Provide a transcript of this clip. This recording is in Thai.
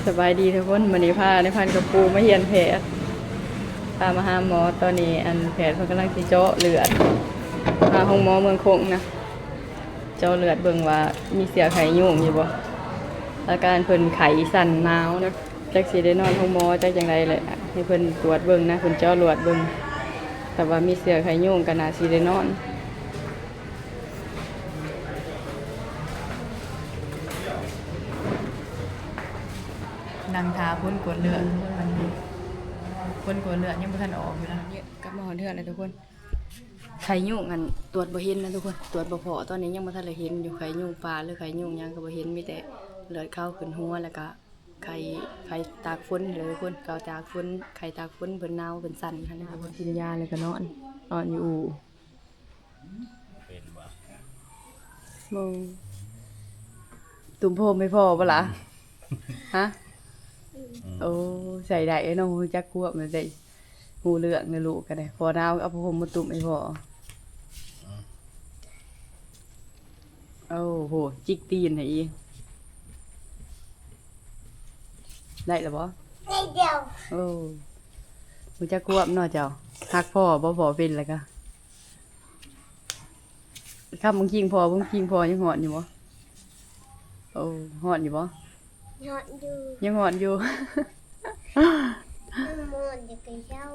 สบายดีทุกคนวันนี้พาในพันกับปูมาเฮียนแผลพามาหาหมอตอนนี้อันแผลเพิ่นกำลังสิเจาะเลือดพาห้องหมอเมืองคงนะเจาะเลือดเบิ่งว่ามีเสียไข้ยุ่งอยู่บ่อาการเพิ่นไข้สั่นหนาวนะจักสิได้นอนห้องหมอจักจังไดแหละให้เพิ่นตรวจเบิ่งนะเพิ่นเจาะเลือดเบิ่งแต่ว่ามีเสียไข้ยุ่งก็น่าสิได้นอนนั่งทาพ่นกดเลือดมันพ่นกดเลือดยังบ่ทันออกอยู่นะเนี่ยกลับมาหอเลือดเลยทุกคนไข้ยุ่งอันตรวจบ่เห็นนะทุกคนตรวจบ่พอตอนนี้ยังบ่ทันได้เห็นอยู่ไข้ยุ่งปลาหรือไข้ยุ่งหยังก็บ่เห็นมีแต่เลือดเข้าขึ้นหัวแล้วก็ไข้ตากฝนเลยทุกคนเกาตากฝนไข้ตากฝนเพิ่นหนาวเพิ่นสั่นคั่นนะคะกินยาเลยก็นอนอยู่อู่เป็นบ่บ่ตุ่มโพมไม่พอบ่ล่ะฮะโอ้ใส่ได้เนาะฮู้จักควบมันได้ฮู้เรื่องในลูกก็ได้พอดาวเอาผมมาตุ่มให้พอโอ้โหจิกตีนให้อีได้แล้วบ่ได้เดียวโอ้ฮู้จักควบเนาะเจ้าฮักพ่อบ่พอเป็นแล้วก็คำมึงคิงพอมึงคิงพอยังหอนอยู่บ่โอ้หอนอยู่บ่หอนอยู่ยังหอนอยู่มันอยู่กับเจ้า